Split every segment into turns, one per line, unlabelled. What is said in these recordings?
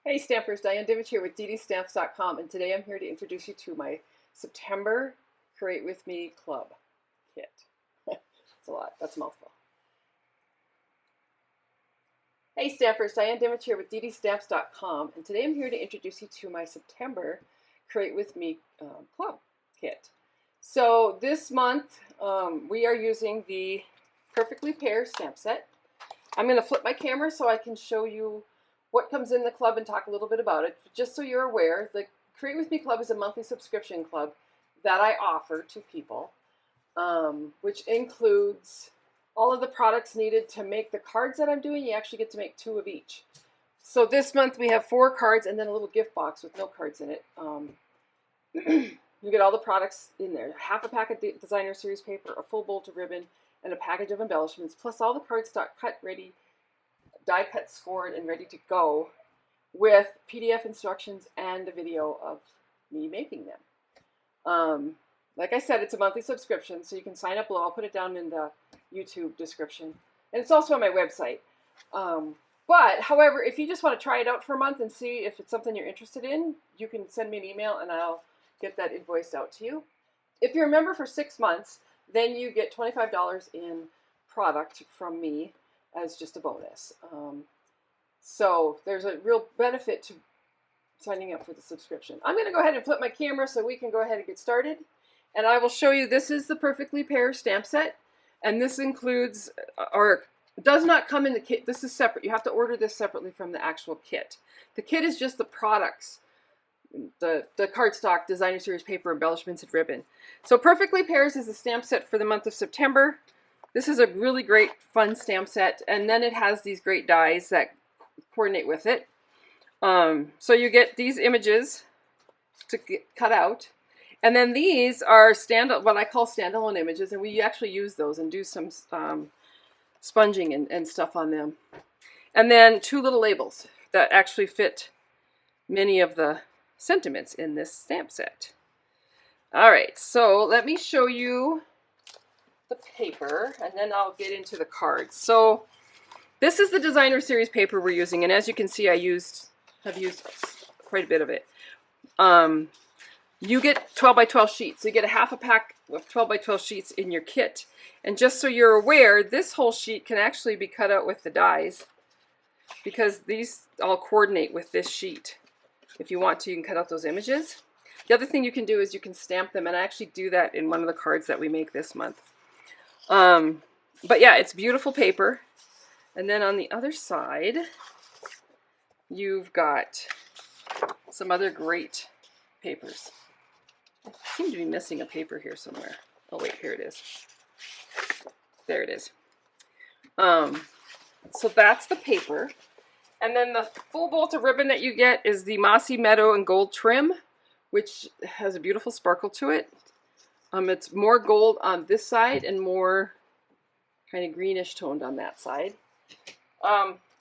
Hey Stampers, Diane Divich here with ddStamps.com, and today I'm here to introduce you to my September Create With Me Club kit. That's a lot, that's a mouthful. Hey Stampers, Diane Divich here with ddStamps.com, and today I'm here to introduce you to my September Create With Me Club kit. So this month we are using the Perfectly Pears stamp set. I'm going to flip my camera so I can show you what comes in the club and talk a little bit about it. Just so you're aware, the Create With Me Club is a monthly subscription club that I offer to people, which includes all of the products needed to make the cards that I'm doing. You actually get to make 2 of each. So this month we have 4 cards and then a little gift box with no cards in it. You get all the products in there. Half a pack of designer series paper, a full bolt of ribbon, and a package of embellishments, plus all the cardstock cut ready, die cut, scored, and ready to go, with PDF instructions and a video of me making them. Like I said, it's a monthly subscription, so you can sign up below. I'll put it down in the YouTube description, and it's also on my website. But however, if you just want to try it out for a month and see if it's something you're interested in, you can send me an email and I'll get that invoiced out to you. If you're a member for 6 months, then you get $25 in product from me as just a bonus. So there's a real benefit to signing up for the subscription. I'm going to go ahead and flip my camera so we can go ahead and get started. And I will show you, this is the Perfectly Pears stamp set. And this includes, or does not come in the kit. This is separate. You have to order this separately from the actual kit. The kit is just the products. The cardstock, designer series paper, embellishments, and ribbon. So Perfectly Pears is the stamp set for the month of September. This is a really great, fun stamp set, and then it has these great dies that coordinate with it. So you get these images to cut out, and then these are what I call standalone images, and we actually use those and do some sponging and stuff on them. And then 2 little labels that actually fit many of the sentiments in this stamp set. All right, so let me show you the paper, and then I'll get into the cards. So this is the designer series paper we're using, and as you can see, have used quite a bit of it. You get 12 by 12 sheets. So you get a half a pack of 12 by 12 sheets in your kit. And just so you're aware, this whole sheet can actually be cut out with the dies, because these all coordinate with this sheet. If you want to, you can cut out those images. The other thing you can do is you can stamp them, and I actually do that in one of the cards that we make this month. But yeah, it's beautiful paper. And then on the other side, you've got some other great papers. I seem to be missing a paper here somewhere. Oh wait, here it is. There it is. So that's the paper. And then the full bolt of ribbon that you get is the Mossy Meadow and Gold trim, which has a beautiful sparkle to it. It's more gold on this side and more kind of greenish toned on that side.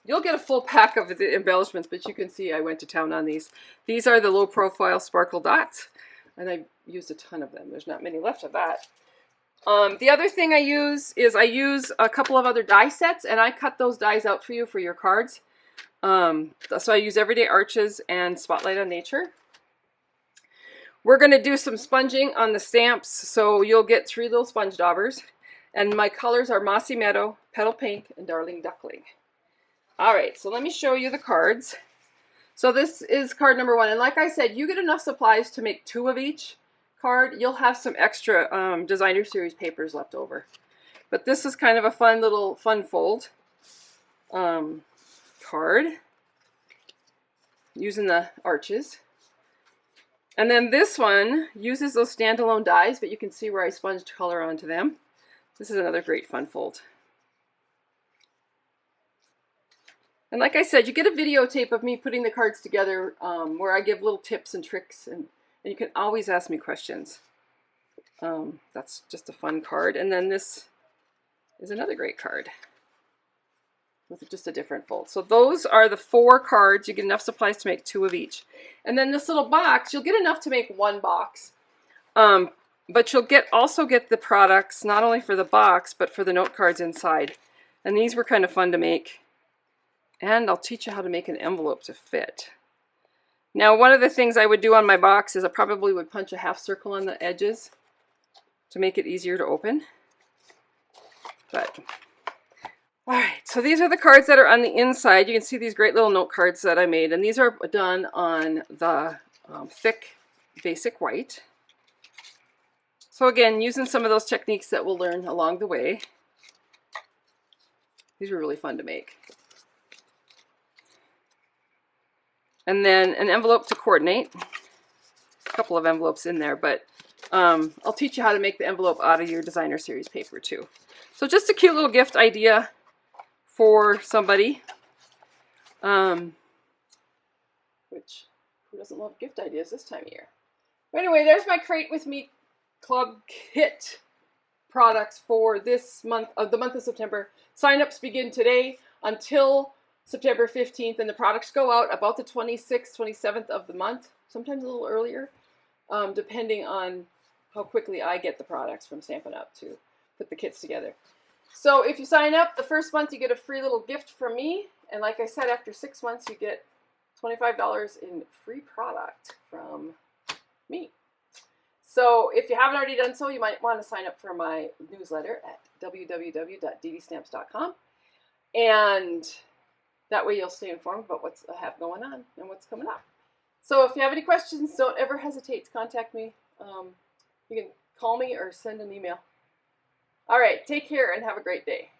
You'll get a full pack of the embellishments, but you can see I went to town on these. These are the low profile sparkle dots, and I used a ton of them. There's not many left of that. The other thing I use is a couple of other die sets, and I cut those dies out for you for your cards. So I use Everyday Arches and Spotlight on Nature. We're going to do some sponging on the stamps, so you'll get 3 little sponge daubers. And my colors are Mossy Meadow, Petal Pink, and Darling Duckling. Alright, so let me show you the cards. So this is card number 1, and like I said, you get enough supplies to make 2 of each card. You'll have some extra designer series papers left over. But this is kind of a fun little fun fold card using the arches. And then this one uses those standalone dies, but you can see where I sponged color onto them. This is another great fun fold. And like I said, you get a videotape of me putting the cards together where I give little tips and tricks, and you can always ask me questions. That's just a fun card. And then this is another great card with just a different fold. So those are the 4 cards. You get enough supplies to make 2 of each. And then this little box, you'll get enough to make 1 box. But you'll also get the products, not only for the box, but for the note cards inside. And these were kind of fun to make. And I'll teach you how to make an envelope to fit. Now, one of the things I would do on my box is I probably would punch a half circle on the edges to make it easier to open. But, all right, so these are the cards that are on the inside. You can see these great little note cards that I made, and these are done on the thick basic white. So again, using some of those techniques that we'll learn along the way. These were really fun to make. And then an envelope to coordinate. A couple of envelopes in there, but I'll teach you how to make the envelope out of your designer series paper too. So just a cute little gift idea for somebody. Which, who doesn't love gift ideas this time of year? But anyway, there's my Create With Me Club kit products for this month, the month of September. Sign-ups begin today until September 15th, and the products go out about the 26th, 27th of the month, sometimes a little earlier, depending on how quickly I get the products from Stampin' Up! To put the kits together. So if you sign up, the first month you get a free little gift from me, and like I said, after 6 months you get $25 in free product from me. So if you haven't already done so, you might want to sign up for my newsletter at www.ddstamps.com, and that way you'll stay informed about what's I have going on and what's coming up. So if you have any questions, don't ever hesitate to contact me. You can call me or send an email. All right, take care and have a great day.